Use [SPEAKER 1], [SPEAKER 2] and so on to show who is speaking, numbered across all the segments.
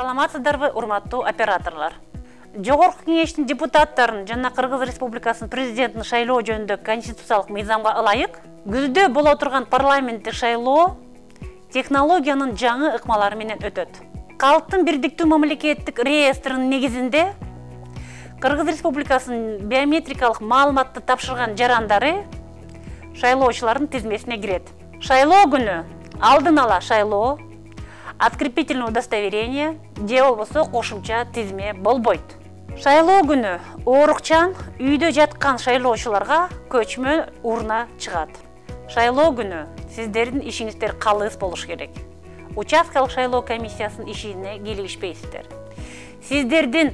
[SPEAKER 1] Саламатсыздарбы, урматтуу операторлар. Жогорку кеңештин депутаттарын жана Кыргыз Республикасынын президентин шайлоо жөнүндө конституциялык мыйзамга ылайык күздө боло турган парламенттик шайлоо технологиянын жаңы ыкмалары менен өтөт. Калктын бирдиктүү мамлекеттик реестринин негизинде Кыргыз Республикасынын биометрикалык маалыматты тапшырган жарандары шайлоочулардын тизмесине кирет. Шайлоо күнү алдын ала шайлоо, открепительное удостоверение же болбосо кошумча тизме болбойт. Шайлоо күнү оорукчан үйдө жаткан шайлоочуларга көчмө урна чыгат. Шайлоо күнү сиздердин ишиңиздер калыс болуш керек. Участкалык шайлоо комиссиясынын ишине кийлигишпейсиздер. Сиздердин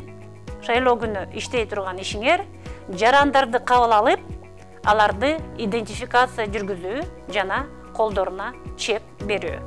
[SPEAKER 1] шайлоо күнү иштей турган ишиңер жарандарды кабыл алып, аларды идентификация жүргүзүү жана колдоруна чеп берүү.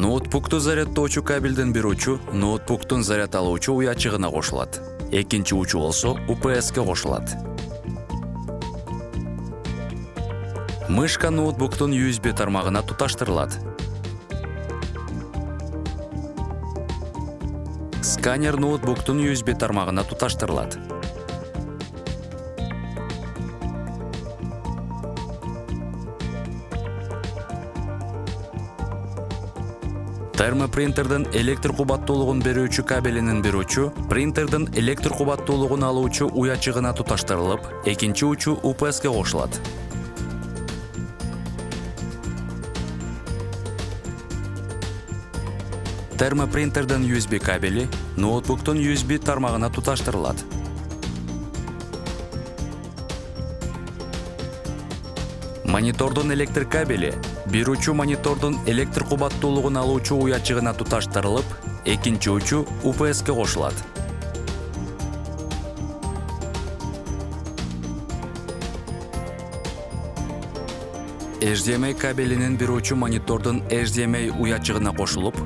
[SPEAKER 2] Ноутбукту зарядтоочу кабелден бир учу ноутбуктун заряд алуучу уячыгына кошулат. Экинчи учу болсо UPS-ке кошулат. Мышка ноутбуктун USB тармагына туташтырылат. Сканер ноутбуктун USB тармагына туташтырылат. Термопринтердин электр кубаттуулугун берүүчү кабелинин бир учу принтердин электр кубаттуулугун алуучу уячыгына туташтырылып, экинчи учу UPS-ке кошулат. Термопринтердин USB кабели ноутбуктун USB тармагына туташтырылат. Монитордун электр кабели бир учу монитордун электр кубаттуулугун алуучу уячыгына туташтырылып, экинчи учу UPS-ке кошулат. HDMI кабелинин бир учу монитордун HDMI уячыгына кошулуп,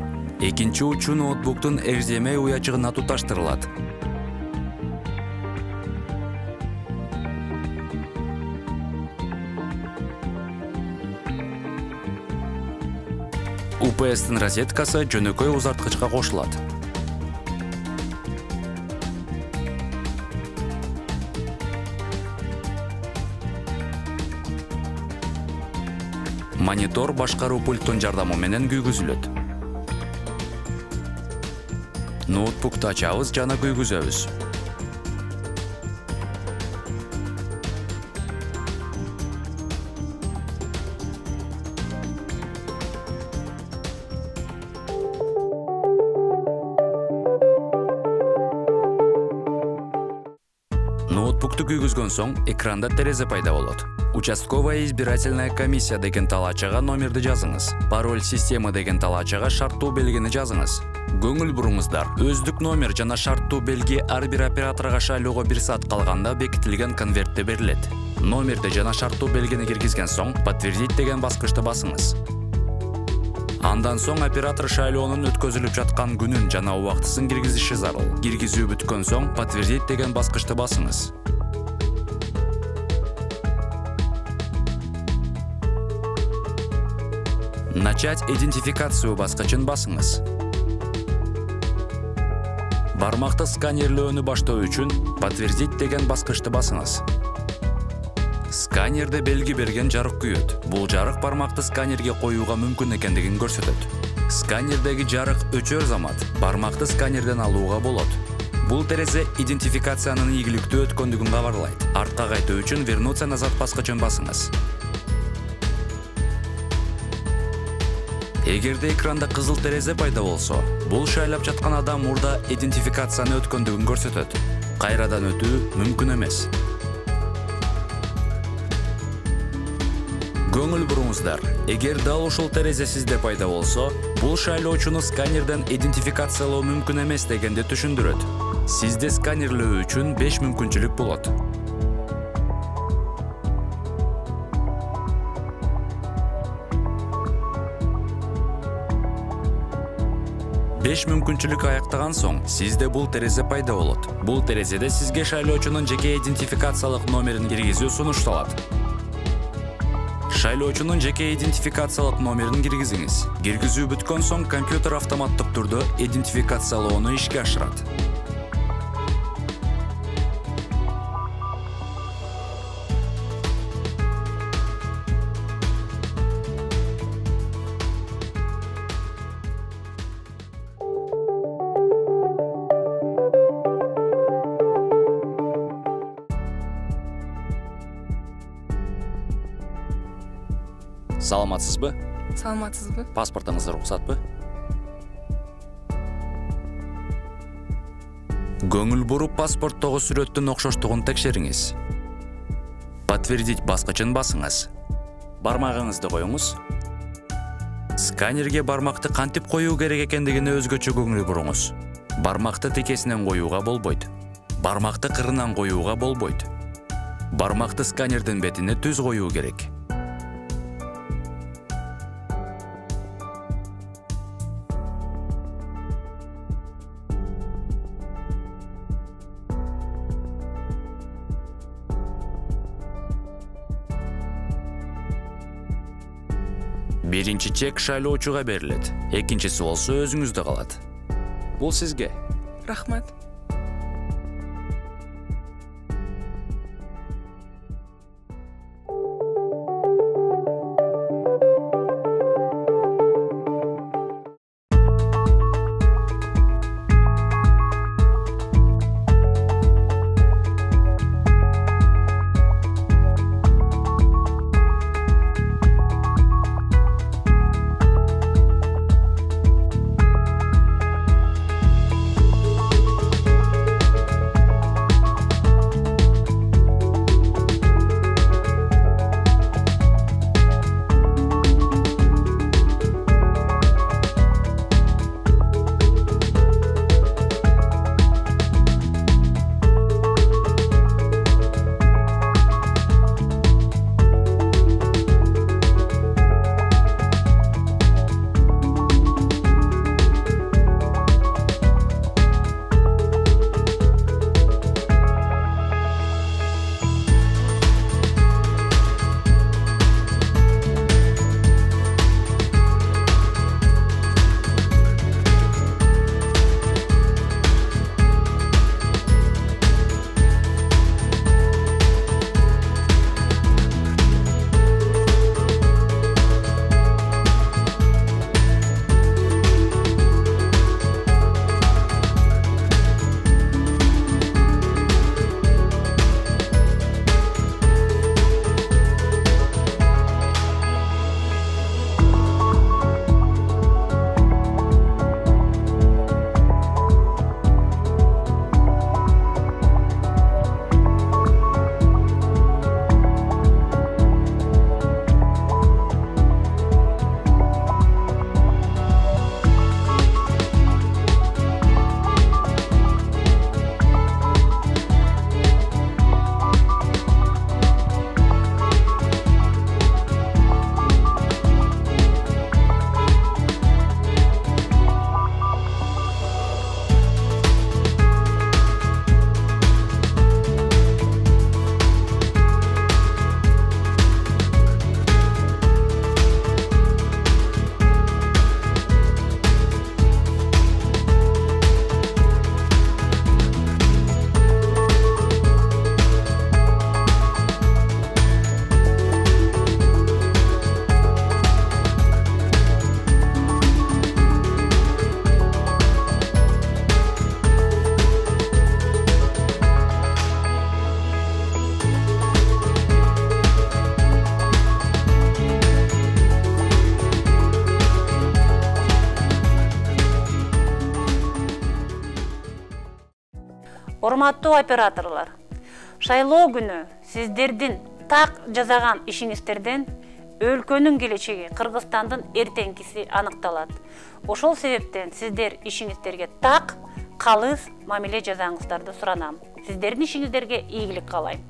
[SPEAKER 2] экинчи учу ноутбуктун HDMI уячыгына туташтырылат. UPS-тин розеткасы жөнөкөй узарткычка кошулат. Монитор башкаруу пульттун жардамы менен күйгүзүлөт. Ноутбукту ачабыз жана күйгүзөбүз. Ноутбукту күйгүзгөн соң экранда терезе пайда болот. Участковая избирательная комиссия деген талаачага номерди жазыңыз. Пароль система деген талаачага шарттуу белгини жазыңыз. Көңүл буруңуздар. Өздүк номер жана шарттуу белги ар бир операторго шайлоого 1 саат калганда бекитилген конвертте берилет. Номерди жана шарттуу белгини киргизген соң подтвердить деген баскычты басыңыз. Андан соң оператор шайлоонун өткөзүлүп жаткан күнүн жана убактысын киргизиши зарыл. Киргизүү бүткөн соң подтвердить деген баскычты басыңыз. Начать идентификацию баскычын басыңыз. Бармакты сканерлөөнү баштоо үчүн подтвердить деген баскычты басыңыз. Сканерде белги берген жарык күйөт. Бул жарык бармакты сканерге коюуга мүмкүн экендигин көрсөтөт. Сканердеги жарык өчөр замат бармакты сканерден алууга болот. Бул терезе идентификациянын ийгиликтүү өткөндүгүн кабарлайт. Артка кайтуу үчүн вернуться назад баскычын басыңыз. Эгерде экранда кызыл терезе пайда болсо, бул шайлап жаткан адам мурда идентификацияны өткөндүгүн көрсөтөт. Кайрадан өтүү мүмкүн эмес. Көңүл буруңуздар, эгер дал ушул терезе сизде пайда болсо, бул шайлоочуну сканерден идентификациялоо мүмкүн эмес дегенди түшүндүрөт. Сизде сканерлөө үчүн 5 мүмкүнчүлүк болот. Беш мүмкүнчүлүк аяктаган соң, сизде бул терезе пайда болот. Бул терезеде сизге шайлоочунун жеке идентификациялык номерин киргизүү сунушталат. Шайлоочунун жеке идентификациялык номерин киргизиңиз. Киргизүү бүткөн соң, компьютер автоматтык түрдө идентификациялоону ишке ашырат. Саламатсызбы?
[SPEAKER 3] Саламатсызбы?
[SPEAKER 2] Паспортуңуз уруксатпы? Көңүл буруп паспорттогу сүрөттүн окшоштугун текшериңиз. Подтвердить баскычын басыңыз. Бармагыңызды коюңуз. Сканерге бармакты кантип коюу керек экендигине өзгөчө көңүл буруңуз. Бармакты текесинен коюуга болбойт. Бармакты кырынан коюуга болбойт. Бармакты сканердин бетине түз коюу керек. Биринчи чек шайлоочуга берилет. Экинчиси болсо өзүңүздө калат. Бул сизге.
[SPEAKER 3] Рахмат.
[SPEAKER 1] урматтуу операторлор, шайлоо күнү сиздердин так жасаган ишиңиздерден өлкөнүн келечеги, Кыргызстандын эртеңкиси аныкталат. Ошол себептен сиздер ишиңиздерге так, калыс мамиле жасаңыздарды суранам. Сиздердин ишиңиздерге ийгилик каалайм.